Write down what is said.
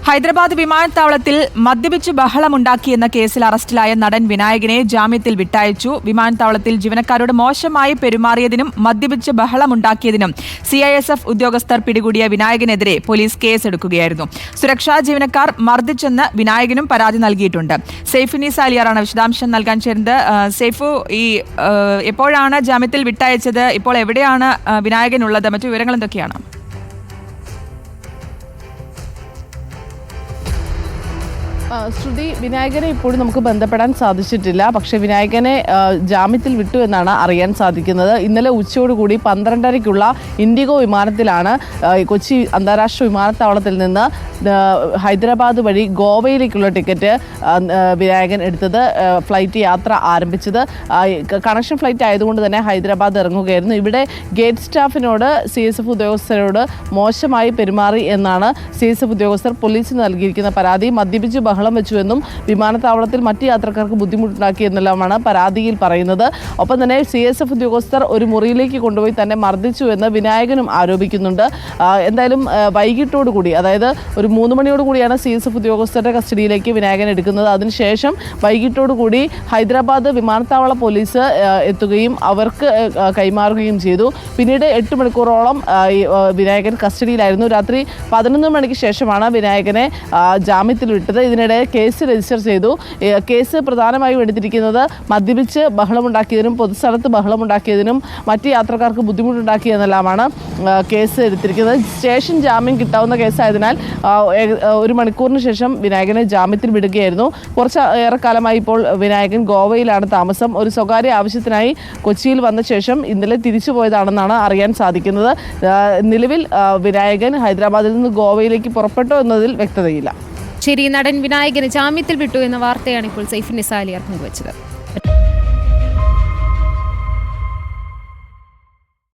ഹൈദരാബാദ് വിമാനത്താവളത്തിൽ മദ്യപിച്ച് ബഹളമുണ്ടാക്കിയെന്ന കേസിൽ അറസ്റ്റിലായ നടൻ വിനായകനെ ജാമ്യത്തിൽ വിട്ടയച്ചു. വിമാനത്താവളത്തിൽ ജീവനക്കാരോട് മോശമായി പെരുമാറിയതിനും മദ്യപിച്ച് ബഹളമുണ്ടാക്കിയതിനും CISF ഉദ്യോഗസ്ഥർ പിടികൂടിയ വിനായകനെതിരെ പോലീസ് കേസെടുക്കുകയായിരുന്നു. സുരക്ഷാ ജീവനക്കാർ മർദ്ദിച്ചെന്ന് വിനായകനും പരാതി നൽകിയിട്ടുണ്ട്. സൈഫു നിസാലിയാറാണ് വിശദാംശം നൽകാൻ ചേർന്നത്. സൈഫു, എപ്പോഴാണ് ജാമ്യത്തിൽ വിട്ടയച്ചത്? ഇപ്പോൾ എവിടെയാണ് വിനായകനുള്ളത്? മറ്റു വിവരങ്ങൾ എന്തൊക്കെയാണ്? ശ്രുതി, വിനായകനെ ഇപ്പോഴും നമുക്ക് ബന്ധപ്പെടാൻ സാധിച്ചിട്ടില്ല. പക്ഷേ വിനായകനെ ജാമ്യത്തിൽ വിട്ടു എന്നാണ് അറിയാൻ സാധിക്കുന്നത്. ഇന്നലെ ഉച്ചയോടുകൂടി 12:30-ക്കുള്ള ഇൻഡിഗോ വിമാനത്തിലാണ് കൊച്ചി അന്താരാഷ്ട്ര വിമാനത്താവളത്തിൽ നിന്ന് ഹൈദരാബാദ് വഴി ഗോവയിലേക്കുള്ള ടിക്കറ്റ് വിനായകൻ എടുത്തത്. ഫ്ലൈറ്റ് യാത്ര ആരംഭിച്ചത് കണക്ഷൻ ഫ്ലൈറ്റ് ആയതുകൊണ്ട് തന്നെ ഹൈദരാബാദ് ഇറങ്ങുകയായിരുന്നു. ഇവിടെ ഗേറ്റ് സ്റ്റാഫിനോട് CSF ഉദ്യോഗസ്ഥരോട് മോശമായി പെരുമാറി എന്നാണ് CSF ഉദ്യോഗസ്ഥർ പോലീസിന് നൽകിയിരിക്കുന്ന പരാതി. മദ്യപിച്ച് ബഹളം വെച്ചുവെന്നും വിമാനത്താവളത്തിൽ മറ്റ് യാത്രക്കാർക്ക് ബുദ്ധിമുട്ടുണ്ടാക്കിയെന്നെല്ലാമാണ് പരാതിയിൽ പറയുന്നത്. ഒപ്പം തന്നെ CSF ഉദ്യോഗസ്ഥർ ഒരു മുറിയിലേക്ക് കൊണ്ടുപോയി തന്നെ മർദ്ദിച്ചുവെന്ന് വിനായകനും ആരോപിക്കുന്നുണ്ട്. എന്തായാലും വൈകിട്ടോടുകൂടി, അതായത് ഒരു 3 മണിയോടുകൂടിയാണ് CSF ഉദ്യോഗസ്ഥരുടെ കസ്റ്റഡിയിലേക്ക് വിനായകൻ എടുക്കുന്നത്. അതിനുശേഷം വൈകിട്ടോടുകൂടി ഹൈദരാബാദ് വിമാനത്താവള പോലീസ് എത്തുകയും അവർക്ക് കൈമാറുകയും ചെയ്തു. പിന്നീട് 8 മണിക്കൂറോളം വിനായകൻ കസ്റ്റഡിയിലായിരുന്നു. രാത്രി 11 മണിക്ക് ശേഷമാണ് വിനായകനെ ജാമ്യത്തിൽ വിട്ടത്. ഇതിനിടെ കേസ് രജിസ്റ്റർ ചെയ്തു. കേസ് പ്രധാനമായും എടുത്തിരിക്കുന്നത് മദ്യപിച്ച് ബഹളമുണ്ടാക്കിയതിനും പൊതുസ്ഥലത്ത് ബഹളമുണ്ടാക്കിയതിനും മറ്റ് യാത്രക്കാർക്ക് ബുദ്ധിമുട്ടുണ്ടാക്കിയെന്നെല്ലാമാണ് കേസ് എടുത്തിരിക്കുന്നത്. സ്റ്റേഷൻ ജാമ്യം കിട്ടാവുന്ന കേസായതിനാൽ 1 മണിക്കൂറിന് ശേഷം വിനായകനെ ജാമ്യത്തിൽ വിടുകയായിരുന്നു. കുറച്ച് ഏറെക്കാലമായി ഇപ്പോൾ വിനായകൻ ഗോവയിലാണ് താമസം. ഒരു സ്വകാര്യ ആവശ്യത്തിനായി കൊച്ചിയിൽ വന്ന ശേഷം ഇന്നലെ തിരിച്ചു പോയതാണെന്നാണ് അറിയാൻ സാധിക്കുന്നത്. നിലവിൽ വിനായകൻ ഹൈദരാബാദിൽ നിന്ന് ഗോവയിലേക്ക് പുറപ്പെട്ടോ എന്നതിൽ വ്യക്തതയില്ല. ശരി, നടൻ വിനായകന് ജാമ്യത്തിൽ വിട്ടു എന്ന വാർത്തയാണ് ഇപ്പോൾ സൈഫു നിസാലിയാർ പങ്കുവച്ചത്.